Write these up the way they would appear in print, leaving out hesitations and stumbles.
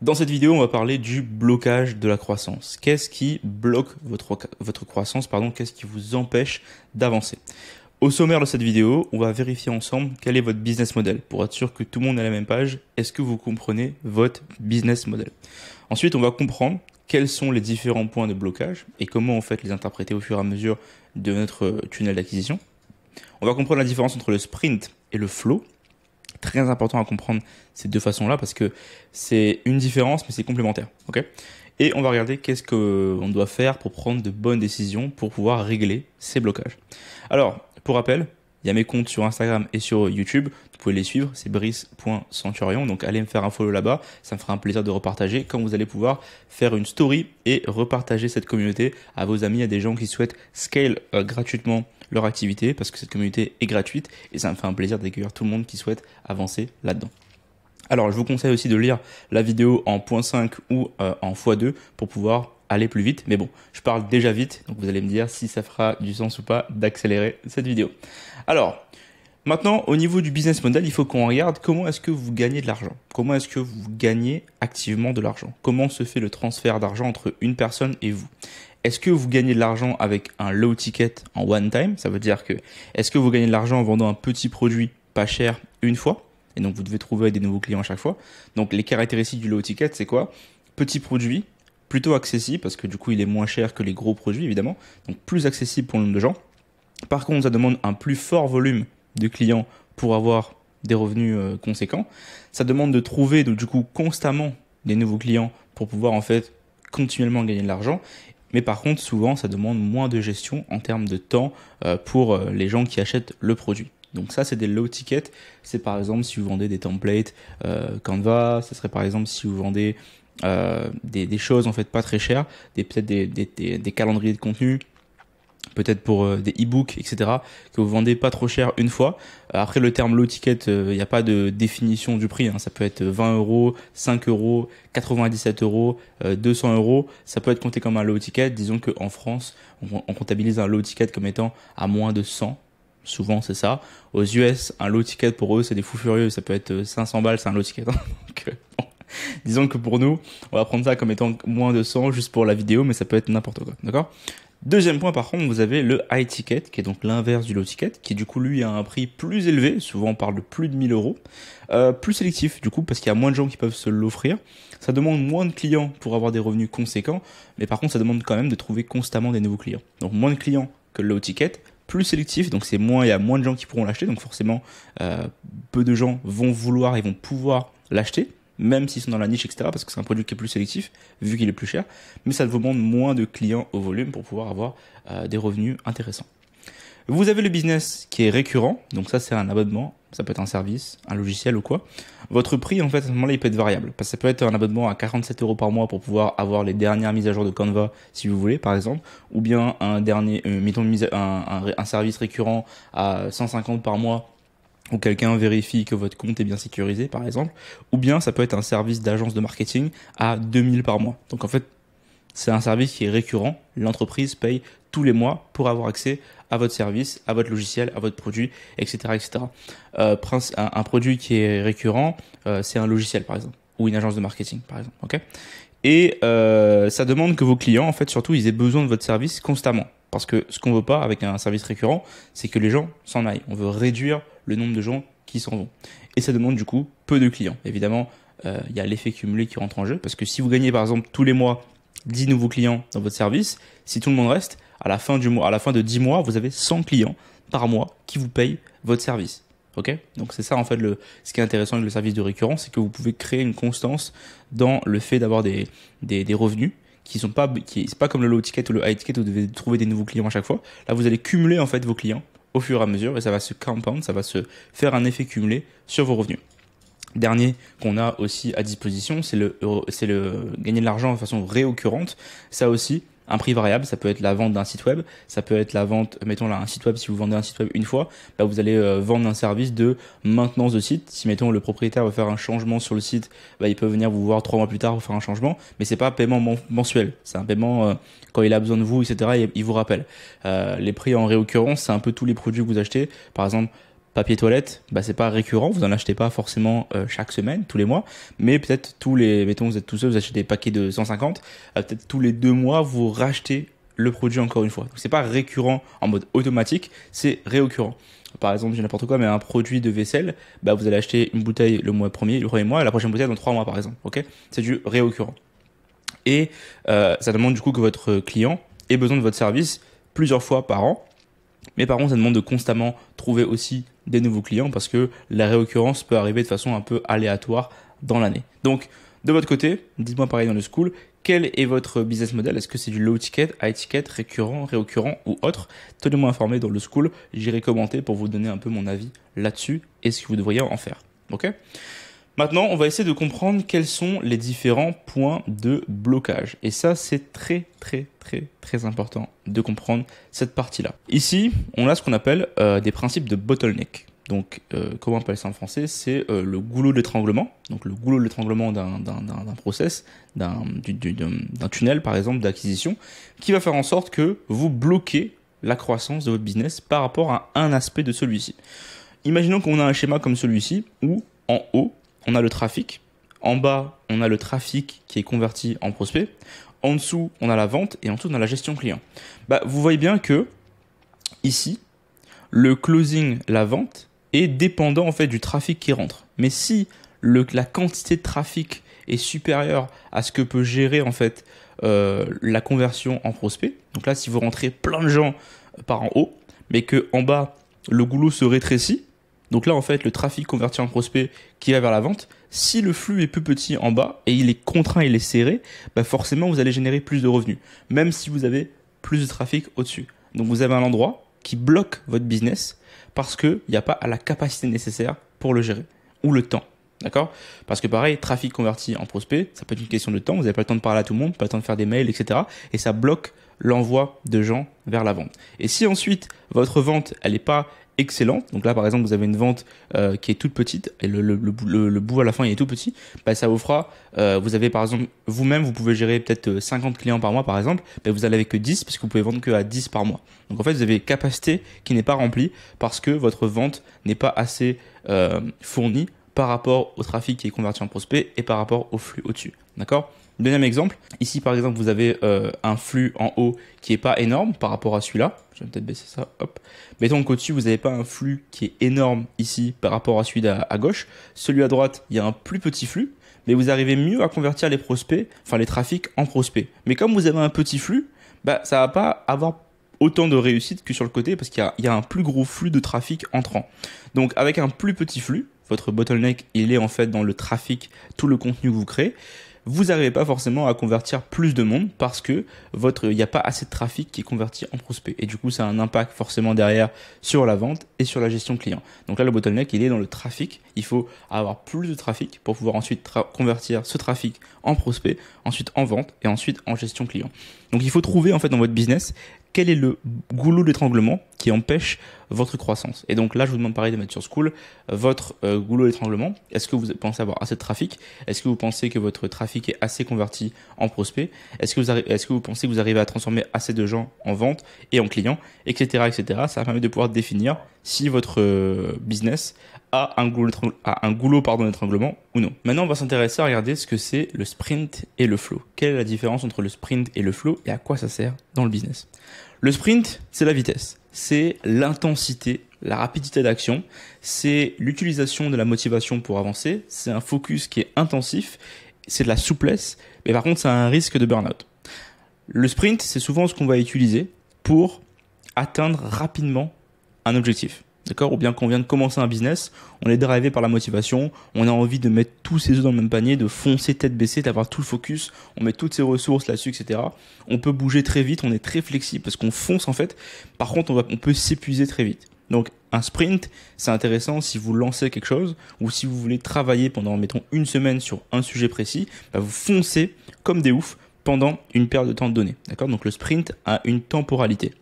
Dans cette vidéo, on va parler du blocage de la croissance. Qu'est-ce qui bloque votre croissance, pardon, qu'est-ce qui vous empêche d'avancer? Au sommaire de cette vidéo, on va vérifier ensemble quel est votre business model pour être sûr que tout le monde est à la même page. Est-ce que vous comprenez votre business model? Ensuite, on va comprendre quels sont les différents points de blocage et comment en fait les interpréter au fur et à mesure de notre tunnel d'acquisition. On va comprendre la différence entre le sprint et le flow. Très important à comprendre ces deux façons-là parce que c'est une différence mais c'est complémentaire. Ok. Et on va regarder qu'est-ce qu'on doit faire pour prendre de bonnes décisions pour pouvoir régler ces blocages. Alors, pour rappel, il y a mes comptes sur Instagram et sur YouTube. Vous pouvez les suivre, c'est brice.centurion. Donc allez me faire un follow là-bas. Ça me fera un plaisir de repartager quand vous allez pouvoir faire une story et repartager cette communauté à vos amis, à des gens qui souhaitent scale gratuitement leur activité parce que cette communauté est gratuite et ça me fait un plaisir d'accueillir tout le monde qui souhaite avancer là-dedans. Alors, je vous conseille aussi de lire la vidéo en .5 ou en x2 pour pouvoir aller plus vite. Mais bon, je parle déjà vite, donc vous allez me dire si ça fera du sens ou pas d'accélérer cette vidéo. Alors, maintenant, au niveau du business model, il faut qu'on regarde comment est-ce que vous gagnez de l'argent. Comment est-ce que vous gagnez activement de l'argent? Comment se fait le transfert d'argent entre une personne et vous? Est-ce que vous gagnez de l'argent avec un low ticket en one time? Ça veut dire que, est-ce que vous gagnez de l'argent en vendant un petit produit pas cher une fois? Et donc, vous devez trouver des nouveaux clients à chaque fois. Donc, les caractéristiques du low ticket, c'est quoi? Petit produit, plutôt accessible, parce que du coup, il est moins cher que les gros produits, évidemment. Donc, plus accessible pour le nombre de gens. Par contre, ça demande un plus fort volume de clients pour avoir des revenus conséquents. Ça demande de trouver, donc, du coup, constamment des nouveaux clients pour pouvoir, en fait, continuellement gagner de l'argent. Mais par contre, souvent, ça demande moins de gestion en termes de temps pour les gens qui achètent le produit. Donc ça, c'est des low tickets. C'est par exemple si vous vendez des templates Canva. Ce serait par exemple si vous vendez des choses en fait pas très chères, peut-être des calendriers de contenu, peut-être pour des e-books, etc. que vous vendez pas trop cher une fois. Après, le terme low ticket, il n'y a pas de définition du prix. Hein. Ça peut être 20 euros, 5 euros, 97 euros, 200 euros. Ça peut être compté comme un low ticket. Disons qu'en France, on comptabilise un low ticket comme étant à moins de 100. Souvent, c'est ça. Aux US, un low ticket pour eux, c'est des fous furieux. Ça peut être 500 balles, c'est un low ticket. Donc, bon. Disons que pour nous, on va prendre ça comme étant moins de 100 juste pour la vidéo, mais ça peut être n'importe quoi. D'accord? Deuxième point, par contre, vous avez le high ticket, qui est donc l'inverse du low ticket, qui du coup, lui, a un prix plus élevé. Souvent, on parle de plus de 1000 euros. Plus sélectif, du coup, parce qu'il y a moins de gens qui peuvent se l'offrir. Ça demande moins de clients pour avoir des revenus conséquents. Mais par contre, ça demande quand même de trouver constamment des nouveaux clients. Donc, moins de clients que le low ticket. Plus sélectif, donc c'est moins, il y a moins de gens qui pourront l'acheter, donc forcément peu de gens vont vouloir et vont pouvoir l'acheter, même s'ils sont dans la niche, etc. Parce que c'est un produit qui est plus sélectif, vu qu'il est plus cher, mais ça vous demande moins de clients au volume pour pouvoir avoir des revenus intéressants. Vous avez le business qui est récurrent, donc ça c'est un abonnement, ça peut être un service, un logiciel ou quoi. Votre prix en fait à ce moment-là il peut être variable, parce que ça peut être un abonnement à 47 euros par mois pour pouvoir avoir les dernières mises à jour de Canva si vous voulez par exemple, ou bien un dernier, mettons un service récurrent à 150 par mois où quelqu'un vérifie que votre compte est bien sécurisé par exemple, ou bien ça peut être un service d'agence de marketing à 2000 par mois. Donc en fait c'est un service qui est récurrent. L'entreprise paye tous les mois pour avoir accès à votre service, à votre logiciel, à votre produit, etc., etc. Un produit qui est récurrent, c'est un logiciel par exemple, ou une agence de marketing par exemple. Ok. Et ça demande que vos clients, en fait, surtout, ils aient besoin de votre service constamment. Parce que ce qu'on veut pas avec un service récurrent, c'est que les gens s'en aillent. On veut réduire le nombre de gens qui s'en vont. Et ça demande du coup peu de clients. Évidemment, il y a l'effet cumulé qui rentre en jeu. Parce que si vous gagnez par exemple tous les mois 10 nouveaux clients dans votre service, si tout le monde reste, à la fin du mois, à la fin de 10 mois, vous avez 100 clients par mois qui vous payent votre service. Ok? Donc c'est ça en fait ce qui est intéressant avec le service de récurrence, c'est que vous pouvez créer une constance dans le fait d'avoir des revenus qui sont pas, c'est pas comme le low ticket ou le high ticket où vous devez trouver des nouveaux clients à chaque fois. Là, vous allez cumuler en fait vos clients au fur et à mesure et ça va se compound, ça va se faire un effet cumulé sur vos revenus. Dernier qu'on a aussi à disposition, c'est le gagner de l'argent de façon réoccurrente. Ça aussi, un prix variable, ça peut être la vente d'un site web, ça peut être la vente, mettons là un site web, si vous vendez un site web une fois, bah vous allez vendre un service de maintenance de site. Si mettons le propriétaire veut faire un changement sur le site, bah il peut venir vous voir 3 mois plus tard pour faire un changement, mais c'est pas un paiement mensuel, c'est un paiement quand il a besoin de vous, etc. Il vous rappelle. Les prix en réoccurrence, c'est un peu tous les produits que vous achetez. Par exemple, Papier toilette, bah c'est pas récurrent, vous en achetez pas forcément chaque semaine, tous les mois, mais peut-être mettons vous êtes tout seul, vous achetez des paquets de 150, peut-être tous les 2 mois vous rachetez le produit encore une fois. Donc c'est pas récurrent en mode automatique, c'est réoccurrent. Par exemple, j'ai n'importe quoi, mais un produit de vaisselle, bah vous allez acheter une bouteille le premier mois, et la prochaine bouteille dans 3 mois par exemple. Ok, c'est du réoccurrent. Et ça demande du coup que votre client ait besoin de votre service plusieurs fois par an. Mais par contre, ça demande de constamment trouver aussi des nouveaux clients parce que la réoccurrence peut arriver de façon un peu aléatoire dans l'année. Donc, de votre côté, dites-moi pareil dans le school, quel est votre business model? Est-ce que c'est du low ticket, high ticket, récurrent, réoccurrent ou autre? Tenez-moi informé dans le school, j'irai commenter pour vous donner un peu mon avis là-dessus et ce que vous devriez en faire. Ok? Maintenant, on va essayer de comprendre quels sont les différents points de blocage. Et ça, c'est très important de comprendre cette partie-là. Ici, on a ce qu'on appelle des principes de bottleneck. Donc, comment on appelle ça en français? C'est le goulot d'étranglement. Donc, le goulot d'étranglement d'un process, d'un tunnel, par exemple, d'acquisition, qui va faire en sorte que vous bloquez la croissance de votre business par rapport à un aspect de celui-ci. Imaginons qu'on a un schéma comme celui-ci où, en haut, on a le trafic. En bas, on a le trafic qui est converti en prospect. En dessous, on a la vente et en dessous, on a la gestion client. Bah, vous voyez bien que ici, le closing, la vente, est dépendant en fait du trafic qui rentre. Mais si la quantité de trafic est supérieure à ce que peut gérer en fait la conversion en prospect, donc là, si vous rentrez plein de gens par en haut, mais que en bas, le goulot se rétrécit, donc là, en fait, le trafic converti en prospect qui va vers la vente, si le flux est plus petit en bas et il est contraint, il est serré, bah forcément, vous allez générer plus de revenus, même si vous avez plus de trafic au-dessus. Donc, vous avez un endroit qui bloque votre business parce qu'il n'y a pas la capacité nécessaire pour le gérer ou le temps. D'accord? Parce que pareil, trafic converti en prospect, ça peut être une question de temps, vous n'avez pas le temps de parler à tout le monde, pas le temps de faire des mails, etc. Et ça bloque l'envoi de gens vers la vente. Et si ensuite, votre vente, elle n'est pas excellente, donc là par exemple vous avez une vente qui est toute petite et le bout à la fin il est tout petit, bah, ça vous fera, vous avez par exemple vous-même vous pouvez gérer peut-être 50 clients par mois par exemple, bah, vous allez avec que 10 parce que vous pouvez vendre que à 10 par mois. Donc en fait vous avez une capacité qui n'est pas remplie parce que votre vente n'est pas assez fournie par rapport au trafic qui est converti en prospect et par rapport au flux au-dessus. D'accord? Deuxième exemple, ici par exemple vous avez un flux en haut qui est pas énorme par rapport à celui-là. Je vais peut-être baisser ça, hop. Mettons qu'au-dessus vous n'avez pas un flux qui est énorme ici par rapport à celui à gauche. Celui à droite, il y a un plus petit flux, mais vous arrivez mieux à convertir les prospects, enfin les trafics en prospects. Mais comme vous avez un petit flux, bah ça va pas avoir autant de réussite que sur le côté parce qu'il y a un plus gros flux de trafic entrant. Donc avec un plus petit flux, votre bottleneck il est en fait dans le trafic, tout le contenu que vous créez. Vous n'arrivez pas forcément à convertir plus de monde parce que il n'y a pas assez de trafic qui est converti en prospect. Et du coup, ça a un impact forcément derrière sur la vente et sur la gestion client. Donc là, le bottleneck, il est dans le trafic. Il faut avoir plus de trafic pour pouvoir ensuite convertir ce trafic en prospect, ensuite en vente et ensuite en gestion client. Donc il faut trouver en fait dans votre business quel est le goulot d'étranglement qui empêche votre croissance. Et donc là, je vous demande pareil de mettre sur School votre goulot d'étranglement. Est-ce que vous pensez avoir assez de trafic? Est-ce que vous pensez que votre trafic est assez converti en prospect? Est-ce que vous pensez que vous arrivez à transformer assez de gens en vente et en clients, etc., etc. Ça permet de pouvoir définir si votre business a un goulot d'étranglement ou non. Maintenant, on va s'intéresser à regarder ce que c'est le sprint et le flow. Quelle est la différence entre le sprint et le flow et à quoi ça sert dans le business? Le sprint, c'est la vitesse, c'est l'intensité, la rapidité d'action, c'est l'utilisation de la motivation pour avancer, c'est un focus qui est intensif, c'est de la souplesse, mais par contre, ça a un risque de burn-out. Le sprint, c'est souvent ce qu'on va utiliser pour atteindre rapidement un objectif. D'accord? Ou bien qu'on vient de commencer un business, on est drivé par la motivation, on a envie de mettre tous ses œufs dans le même panier, de foncer tête baissée, d'avoir tout le focus, on met toutes ses ressources là-dessus, etc. On peut bouger très vite, on est très flexible parce qu'on fonce en fait. Par contre, on peut s'épuiser très vite. Donc, un sprint, c'est intéressant si vous lancez quelque chose ou si vous voulez travailler pendant, mettons, une semaine sur un sujet précis, bah vous foncez comme des oufs pendant une période de temps donnée. D'accord? Donc, le sprint a une temporalité.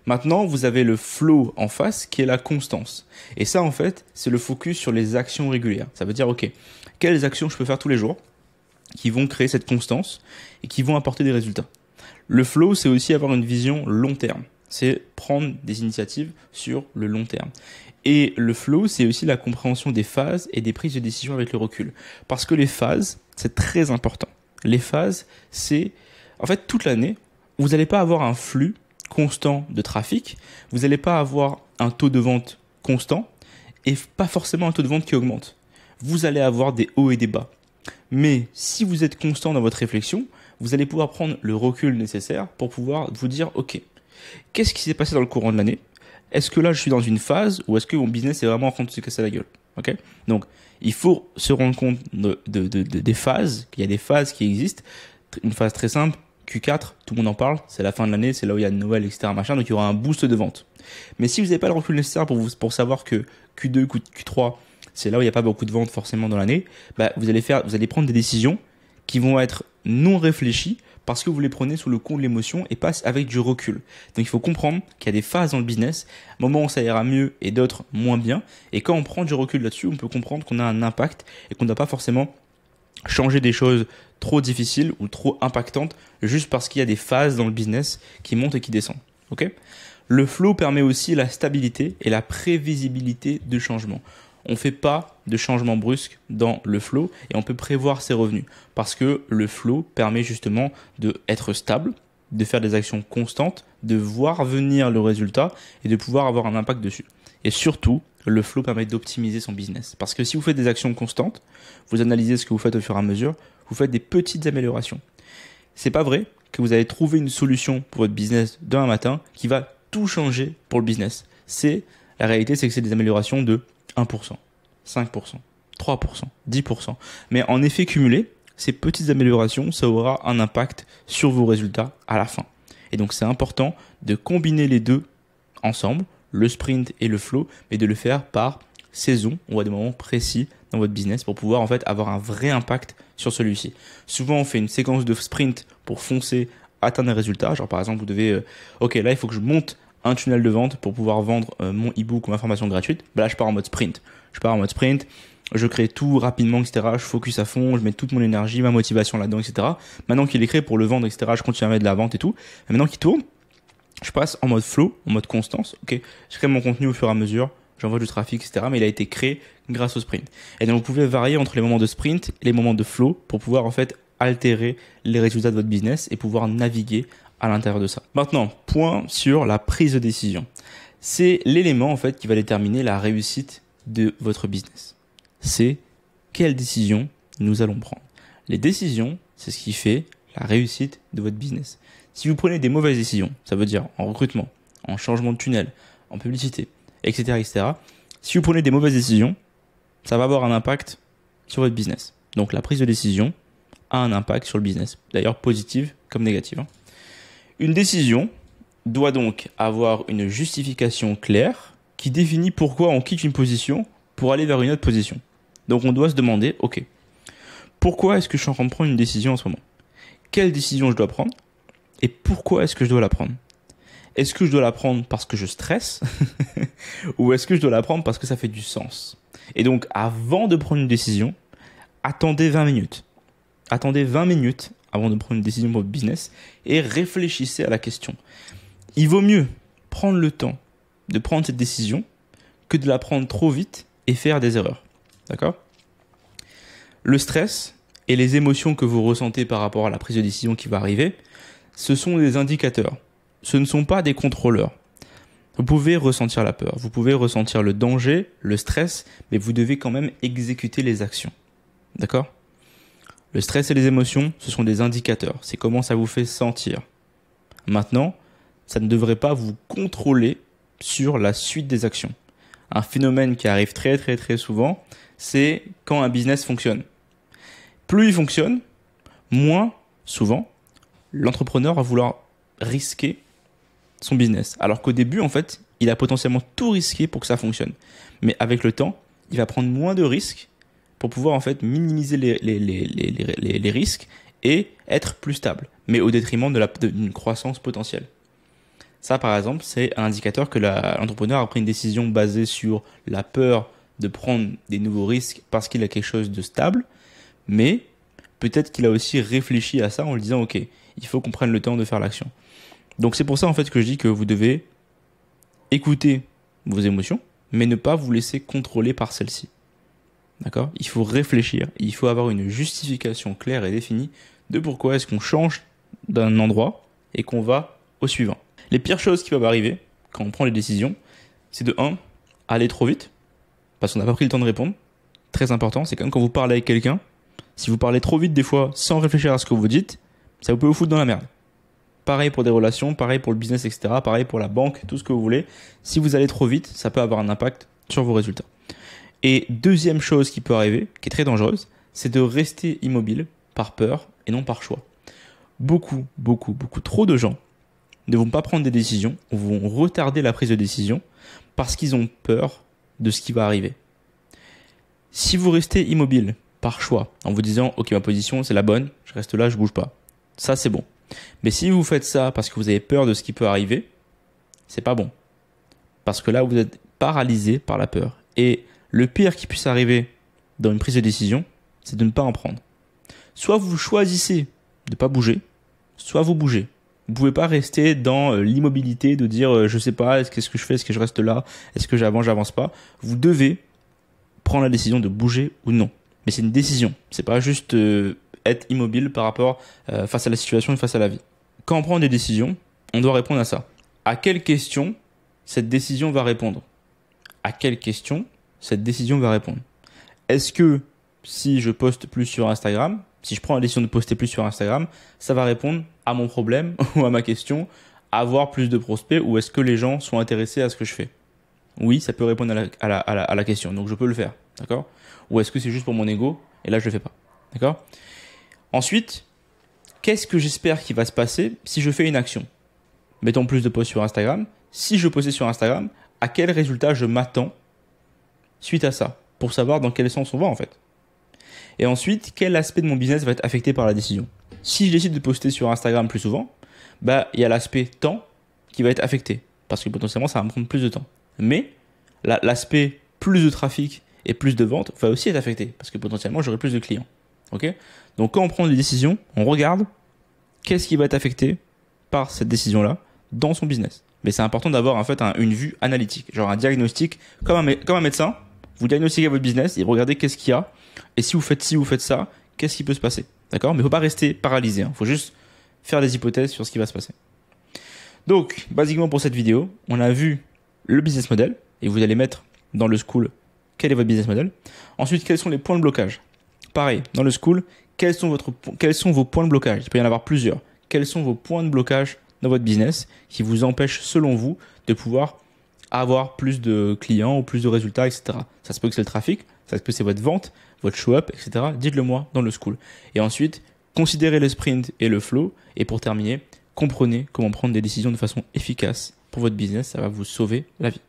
Maintenant, vous avez le flow en face qui est la constance. Et ça, en fait, c'est le focus sur les actions régulières. Ça veut dire, ok, quelles actions je peux faire tous les jours qui vont créer cette constance et qui vont apporter des résultats. Le flow, c'est aussi avoir une vision long terme. C'est prendre des initiatives sur le long terme. Et le flow, c'est aussi la compréhension des phases et des prises de décision avec le recul. Parce que les phases, c'est très important. Les phases, c'est en fait toute l'année, vous n'allez pas avoir un flux constant de trafic, vous n'allez pas avoir un taux de vente constant et pas forcément un taux de vente qui augmente. Vous allez avoir des hauts et des bas. Mais si vous êtes constant dans votre réflexion, vous allez pouvoir prendre le recul nécessaire pour pouvoir vous dire, ok, qu'est-ce qui s'est passé dans le courant de l'année? Est-ce que là je suis dans une phase ou est-ce que mon business est vraiment en train de se casser la gueule? Ok. Donc il faut se rendre compte des phases, qu'il y a des phases qui existent. Une phase très simple, Q4, tout le monde en parle, c'est la fin de l'année, c'est là où il y a Noël, etc. Machin, donc il y aura un boost de vente. Mais si vous n'avez pas le recul nécessaire pour savoir que Q2, Q3, c'est là où il n'y a pas beaucoup de ventes forcément dans l'année, bah, vous allez prendre des décisions qui vont être non réfléchies parce que vous les prenez sous le coup de l'émotion et pas avec du recul. Donc il faut comprendre qu'il y a des phases dans le business, moments où ça ira mieux et d'autres moins bien. Et quand on prend du recul là-dessus, on peut comprendre qu'on a un impact et qu'on ne doit pas forcément changer des choses trop difficiles ou trop impactantes juste parce qu'il y a des phases dans le business qui montent et qui descendent. Okay ? Le flow permet aussi la stabilité et la prévisibilité de changement. On ne fait pas de changement brusque dans le flow et on peut prévoir ses revenus parce que le flow permet justement d'être stable, de faire des actions constantes, de voir venir le résultat et de pouvoir avoir un impact dessus. Et surtout, le flow permet d'optimiser son business parce que si vous faites des actions constantes, vous analysez ce que vous faites au fur et à mesure, vous faites des petites améliorations. C'est pas vrai que vous allez trouver une solution pour votre business demain matin qui va tout changer pour le business. La réalité, c'est que c'est des améliorations de 1%, 5%, 3%, 10%. Mais en effet cumulé, ces petites améliorations, ça aura un impact sur vos résultats à la fin. Et donc, c'est important de combiner les deux ensemble, le sprint et le flow, mais de le faire par saison ou à des moments précis dans votre business pour pouvoir en fait avoir un vrai impact sur celui-ci. Souvent, on fait une séquence de sprint pour foncer, atteindre un résultat. Genre, par exemple, vous devez, ok, là, il faut que je monte un tunnel de vente pour pouvoir vendre mon e-book ou ma formation gratuite. Bah là, je pars en mode sprint. Je crée tout rapidement, etc. Je focus à fond, je mets toute mon énergie, ma motivation là-dedans, etc. Maintenant qu'il est créé pour le vendre, etc., je continue à mettre de la vente et tout. Et maintenant qu'il tourne, je passe en mode flow, en mode constance. Ok, je crée mon contenu au fur et à mesure, j'envoie du trafic, etc. Mais il a été créé grâce au sprint. Et donc, vous pouvez varier entre les moments de sprint et les moments de flow pour pouvoir en fait altérer les résultats de votre business et pouvoir naviguer à l'intérieur de ça. Maintenant, point sur la prise de décision. C'est l'élément en fait qui va déterminer la réussite de votre business. C'est quelle décision nous allons prendre. Les décisions, c'est ce qui fait la réussite de votre business. Si vous prenez des mauvaises décisions, ça veut dire en recrutement, en changement de tunnel, en publicité, etc., etc. Si vous prenez des mauvaises décisions, ça va avoir un impact sur votre business. Donc la prise de décision a un impact sur le business. D'ailleurs positive comme négative. Une décision doit donc avoir une justification claire qui définit pourquoi on quitte une position pour aller vers une autre position. Donc on doit se demander, ok, pourquoi est-ce que je suis en train de prendre une décision en ce moment? Quelle décision je dois prendre? Et pourquoi est-ce que je dois la prendre? Est-ce que je dois la prendre parce que je stresse ou est-ce que je dois la prendre parce que ça fait du sens? Et donc avant de prendre une décision, attendez 20 minutes. Attendez 20 minutes avant de prendre une décision pour votre business et réfléchissez à la question. Il vaut mieux prendre le temps de prendre cette décision que de la prendre trop vite et faire des erreurs. D'accord? Le stress et les émotions que vous ressentez par rapport à la prise de décision qui va arriver, ce sont des indicateurs. Ce ne sont pas des contrôleurs. Vous pouvez ressentir la peur, vous pouvez ressentir le danger, le stress, mais vous devez quand même exécuter les actions. D'accord? Le stress et les émotions, ce sont des indicateurs. C'est comment ça vous fait sentir. Maintenant, ça ne devrait pas vous contrôler sur la suite des actions. Un phénomène qui arrive très très très souvent, c'est quand un business fonctionne. Plus il fonctionne, moins souvent, l'entrepreneur va vouloir risquer son business. Alors qu'au début, en fait, il a potentiellement tout risqué pour que ça fonctionne. Mais avec le temps, il va prendre moins de risques pour pouvoir en fait minimiser les risques et être plus stable, mais au détriment d'une croissance potentielle. Ça, par exemple, c'est un indicateur que l'entrepreneur a pris une décision basée sur la peur de prendre des nouveaux risques parce qu'il a quelque chose de stable, mais peut-être qu'il a aussi réfléchi à ça en lui disant « Ok, il faut qu'on prenne le temps de faire l'action ». Donc c'est pour ça en fait que je dis que vous devez écouter vos émotions, mais ne pas vous laisser contrôler par celles-ci. D'accord? Il faut réfléchir, il faut avoir une justification claire et définie de pourquoi est-ce qu'on change d'un endroit et qu'on va au suivant. Les pires choses qui peuvent arriver quand on prend les décisions, c'est de 1, aller trop vite, parce qu'on n'a pas pris le temps de répondre. Très important, c'est comme quand vous parlez avec quelqu'un, si vous parlez trop vite des fois sans réfléchir à ce que vous dites, ça peut vous foutre dans la merde. Pareil pour des relations, pareil pour le business, etc. Pareil pour la banque, tout ce que vous voulez. Si vous allez trop vite, ça peut avoir un impact sur vos résultats. Et deuxième chose qui peut arriver, qui est très dangereuse, c'est de rester immobile par peur et non par choix. Beaucoup trop de gens ne vont pas prendre des décisions ou vont retarder la prise de décision parce qu'ils ont peur de ce qui va arriver. Si vous restez immobile par choix, en vous disant « Ok, ma position, c'est la bonne, je reste là, je bouge pas », ça c'est bon. Mais si vous faites ça parce que vous avez peur de ce qui peut arriver, c'est pas bon. Parce que là, vous êtes paralysé par la peur. Et le pire qui puisse arriver dans une prise de décision, c'est de ne pas en prendre. Soit vous choisissez de ne pas bouger, soit vous bougez. Vous ne pouvez pas rester dans l'immobilité de dire je sais pas, qu'est-ce que je fais, est-ce que je reste là, est-ce que j'avance pas. Vous devez prendre la décision de bouger ou non. Mais c'est une décision, c'est pas juste être immobile par rapport face à la situation et face à la vie. Quand on prend des décisions, on doit répondre à ça. À quelle question cette décision va répondre? À quelle question cette décision va répondre? Est-ce que si je poste plus sur Instagram, si je prends la décision de poster plus sur Instagram, ça va répondre à mon problème ou à ma question, avoir plus de prospects, ou est-ce que les gens sont intéressés à ce que je fais? Oui, ça peut répondre à la question, donc je peux le faire, d'accord? Ou est-ce que c'est juste pour mon ego, et là je le fais pas, d'accord? Ensuite, qu'est-ce que j'espère qu'il va se passer si je fais une action? Mettons plus de posts sur Instagram. Si je postais sur Instagram, à quel résultat je m'attends suite à ça? Pour savoir dans quel sens on va en fait. Et ensuite, quel aspect de mon business va être affecté par la décision? Si je décide de poster sur Instagram plus souvent, il y a l'aspect temps qui va être affecté. Parce que potentiellement, ça va me prendre plus de temps. Mais l'aspect plus de trafic et plus de ventes va aussi être affecté. Parce que potentiellement, j'aurai plus de clients. Ok? Donc quand on prend des décisions, on regarde qu'est-ce qui va être affecté par cette décision-là dans son business. Mais c'est important d'avoir en fait une vue analytique, genre un diagnostic, comme un médecin. Vous diagnostiquez votre business et regardez qu'est-ce qu'il y a. Et si vous faites ci, vous faites ça, qu'est-ce qui peut se passer? D'accord? Mais il ne faut pas rester paralysé. Il faut juste faire des hypothèses sur ce qui va se passer. Donc, basiquement pour cette vidéo, on a vu le business model et vous allez mettre dans le school quel est votre business model. Ensuite, quels sont les points de blocage? Pareil, dans le school, quels sont vos points de blocage? Il peut y en avoir plusieurs. Quels sont vos points de blocage dans votre business qui vous empêchent, selon vous, de pouvoir avoir plus de clients ou plus de résultats, etc. Ça se peut que c'est le trafic, ça se peut que c'est votre vente, votre show-up, etc. Dites-le moi dans le school. Et ensuite, considérez le sprint et le flow. Et pour terminer, comprenez comment prendre des décisions de façon efficace pour votre business. Ça va vous sauver la vie.